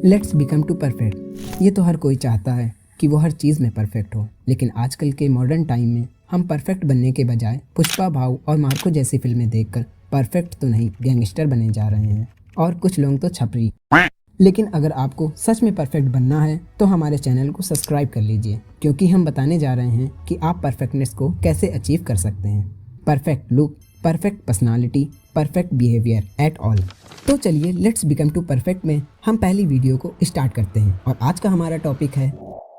Let's become to perfect. ये तो हर कोई चाहता है कि वो हर चीज़ में परफेक्ट हो, लेकिन आजकल के मॉडर्न टाइम में हम परफेक्ट बनने के बजाय पुष्पा भाव और मार्को जैसी फिल्में देखकर परफेक्ट तो नहीं गैंगस्टर बने जा रहे हैं, और कुछ लोग तो छपरी। लेकिन अगर आपको सच में परफेक्ट बनना है तो हमारे चैनल को सब्सक्राइब कर लीजिए, क्योंकि हम बताने जा रहे हैं कि आप परफेक्टनेस को कैसे अचीव कर सकते हैं। Perfect look, perfect personality, perfect behaviour at all. तो चलिए लेट्स बिकम टू परफेक्ट में हम पहली वीडियो को स्टार्ट करते हैं, और आज का हमारा टॉपिक है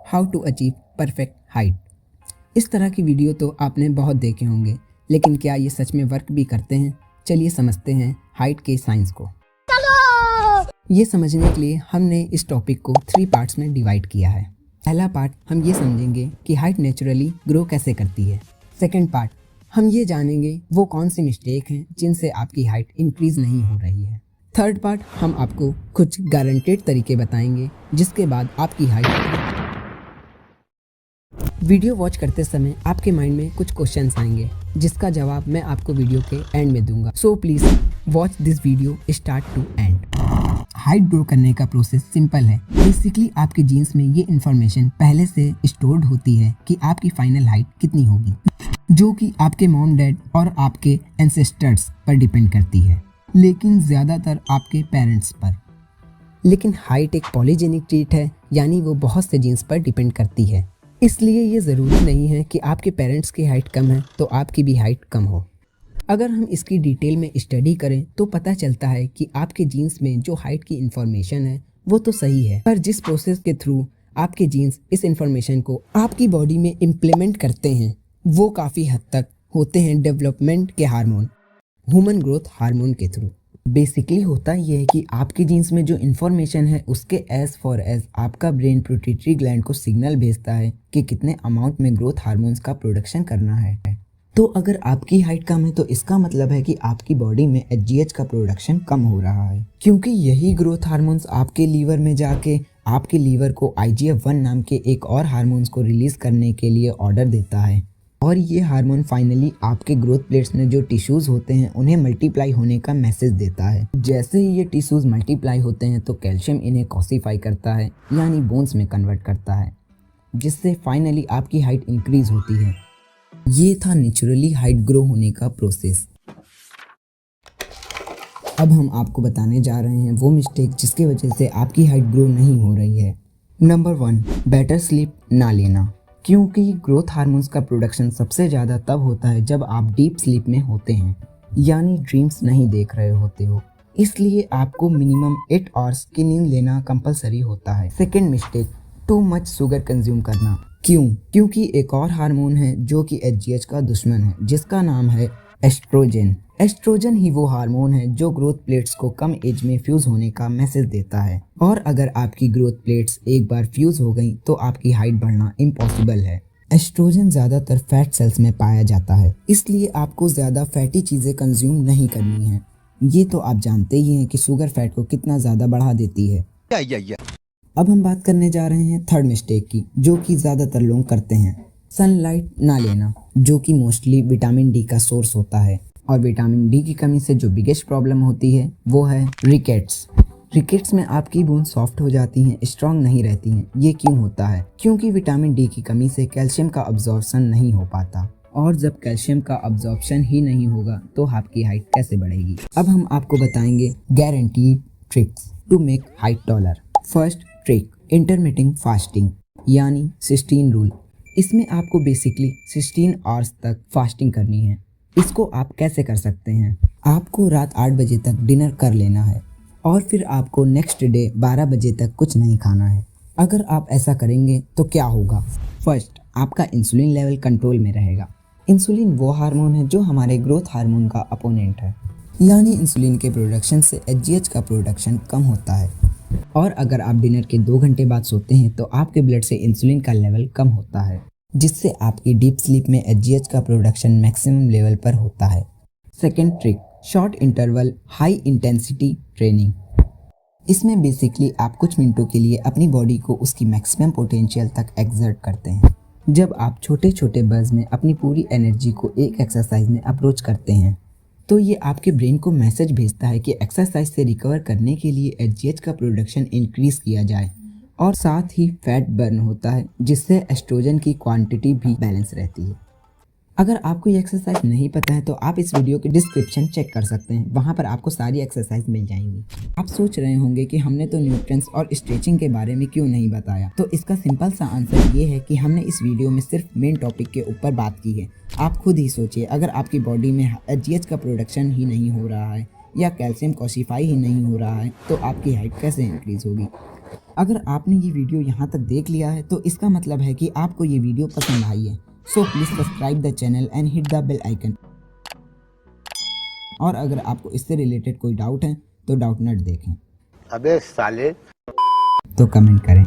how to achieve perfect height. इस तरह की वीडियो तो आपने बहुत देखे होंगे, लेकिन क्या ये सच में वर्क भी करते हैं? चलिए समझते हैं हाइट के साइंस को। ये समझने के लिए हमने इस टॉपिक को 3 पार्ट्स में डिवाइड किया है। पहला पार्ट हम ये समझेंगे कि हाइट नेचुरली ग्रो कैसे करती है। सेकंड पार्ट हम ये जानेंगे वो कौन सी मिस्टेक हैं जिनसे आपकी हाइट इंक्रीज नहीं हो रही है। थर्ड पार्ट हम आपको कुछ गारंटेड तरीके बताएंगे जिसके बाद आपकी हाइट। वीडियो वॉच करते समय आपके माइंड में कुछ क्वेश्चंस आएंगे जिसका जवाब मैं आपको वीडियो के एंड में दूंगा। So please watch this video start to end. Height grow करने का प्रोसेस सिंपल है। बेसिकली आपके जीन्स में ये इन्फॉर्मेशन पहले से स्टोर्ड होती है कि आपकी फाइनल हाइट कितनी होगी, जो कि आपके मॉम डैड और आपके एंसेस्टर्स पर डिपेंड करती है, लेकिन ज़्यादातर आपके पेरेंट्स पर। लेकिन हाइट एक पॉलीजेनिक ट्रीट है, यानी वो बहुत से जीन्स पर डिपेंड करती है। इसलिए ये ज़रूरी नहीं है कि आपके पेरेंट्स की हाइट कम है तो आपकी भी हाइट कम हो। अगर हम इसकी डिटेल में स्टडी करें तो पता चलता है कि आपके जीन्स में जो हाइट की इन्फॉर्मेशन है वो तो सही है, पर जिस प्रोसेस के थ्रू आपके जीन्स इस इन्फॉर्मेशन को आपकी बॉडी में इम्प्लीमेंट करते हैं वो काफ़ी हद तक होते हैं डेवलपमेंट के हार्मोन, ह्यूमन ग्रोथ हार्मोन के थ्रू। बेसिकली होता ये है कि आपके जीन्स में जो इन्फॉर्मेशन है उसके एज फॉर एज आपका ब्रेन पिट्यूटरी ग्लैंड को सिग्नल भेजता है कि कितने अमाउंट में ग्रोथ हार्मोन्स का प्रोडक्शन करना है। तो अगर आपकी हाइट कम है तो इसका मतलब है कि आपकी बॉडी में एचजीएच का प्रोडक्शन कम हो रहा है, क्योंकि यही ग्रोथ हार्मोन्स आपके लीवर में जाके आपके लीवर को IGF-1 नाम के एक और हार्मोन्स को रिलीज करने के लिए ऑर्डर देता है, और ये हार्मोन फाइनली आपके ग्रोथ प्लेट्स में जो टिश्यूज होते हैं उन्हें मल्टीप्लाई होने का मैसेज देता है। जैसे ही ये टिश्यूज मल्टीप्लाई होते हैं तो कैल्शियम इन्हें कॉसिफाई करता है, यानी बोन्स में कन्वर्ट करता है, जिससे फाइनली आपकी हाइट इंक्रीज होती है। ये था नेचुरली हाइट ग्रो होने का प्रोसेस। अब हम आपको बताने जा रहे हैं वो मिस्टेक जिसकी वजह से आपकी हाइट ग्रो नहीं हो रही है। नंबर 1, बेटर स्लीप ना लेना। क्योंकि ग्रोथ हार्मोन्स का प्रोडक्शन सबसे ज़्यादा तब होता है जब आप डीप स्लीप में होते हैं, यानी ड्रीम्स नहीं देख रहे होते हो। इसलिए आपको मिनिमम 8 आवर्स की नींद लेना कंपलसरी होता है। Second mistake, too much sugar consume करना। क्योंकि एक और हार्मोन है जो कि एचजीएच का दुश्मन है, जिसका नाम है एस्ट्रोजन। एस्ट्रोजन ही वो हार्मोन है जो ग्रोथ प्लेट्स को कम एज में फ्यूज होने का मैसेज देता है, और अगर आपकी ग्रोथ प्लेट्स एक बार फ्यूज हो गई तो आपकी हाइट बढ़ना इम्पॉसिबल है। एस्ट्रोजन ज़्यादातर फैट सेल्स में पाया जाता है, इसलिए आपको ज़्यादा फैटी चीज़ें कंज्यूम नहीं करनी है। ये तो आप जानते ही हैं कि शुगर फैट को कितना ज़्यादा बढ़ा देती है। अब हम बात करने जा रहे हैं थर्ड मिस्टेक की, जो कि ज़्यादातर लोग करते हैं। सनलाइट ना लेना, जो कि मोस्टली विटामिन डी का सोर्स होता है, और विटामिन डी की कमी से जो बिगेस्ट प्रॉब्लम होती है वो है रिकेट्स। रिकेट्स में आपकी बोन सॉफ्ट हो जाती हैं, स्ट्रांग नहीं रहती हैं। ये क्यों होता है? क्योंकि विटामिन डी की कमी से कैल्शियम का अब्जॉर्प्शन नहीं हो पाता, और जब कैल्शियम का अब्जॉर्प्शन ही नहीं होगा तो आपकी हाइट कैसे बढ़ेगी? अब हम आपको बताएंगे guaranteed tricks to make height taller. First trick, intermittent fasting, यानी 16 रूल। इसमें आपको बेसिकली 16 आवर्स तक फास्टिंग करनी है। इसको आप कैसे कर सकते हैं? आपको रात 8 बजे तक डिनर कर लेना है, और फिर आपको नेक्स्ट डे 12 बजे तक कुछ नहीं खाना है। अगर आप ऐसा करेंगे तो क्या होगा? फर्स्ट, आपका इंसुलिन लेवल कंट्रोल में रहेगा। इंसुलिन वो हार्मोन है जो हमारे ग्रोथ हार्मोन का अपोनेंट है, यानी इंसुलिन के प्रोडक्शन से एचजीएच का प्रोडक्शन कम होता है। और अगर आप डिनर के 2 घंटे बाद सोते हैं तो आपके ब्लड से इंसुलिन का लेवल कम होता है, जिससे आपकी डीप स्लीप में एचजीएच का प्रोडक्शन मैक्सिमम लेवल पर होता है। Second trick, short interval high intensity training. इसमें बेसिकली आप कुछ मिनटों के लिए अपनी बॉडी को उसकी मैक्सिमम पोटेंशियल तक एक्सर्ट करते हैं। जब आप छोटे छोटे बर्स्ट में अपनी पूरी एनर्जी को एक एक्सरसाइज में अप्रोच करते हैं तो ये आपके ब्रेन को मैसेज भेजता है कि एक्सरसाइज से रिकवर करने के लिए एचजीएच का प्रोडक्शन इंक्रीज किया जाए और साथ ही फैट बर्न होता है जिससे एस्ट्रोजन की क्वांटिटी भी बैलेंस रहती है। अगर आपको ये एक्सरसाइज नहीं पता है तो आप इस वीडियो के डिस्क्रिप्शन चेक कर सकते हैं, वहाँ पर आपको सारी एक्सरसाइज मिल जाएंगी। आप सोच रहे होंगे कि हमने तो न्यूट्रिएंट्स और स्ट्रेचिंग के बारे में क्यों नहीं बताया, तो इसका सिंपल सा आंसर ये है कि हमने इस वीडियो में सिर्फ मेन टॉपिक के ऊपर बात की है। आप खुद ही सोचिए, अगर आपकी बॉडी में एचजीएच का प्रोडक्शन ही नहीं हो रहा है या कैल्शियम कॉसिफाई ही नहीं हो रहा है तो आपकी हाइट कैसे इंक्रीज होगी। अगर आपने ये वीडियो यहाँ तक देख लिया है तो इसका मतलब है कि आपको ये वीडियो पसंद आई है। So please subscribe the channel and hit the bell icon। और अगर आपको इससे रिलेटेड कोई डाउट है तो डाउटनट देखें। अबे साले तो कमेंट करें।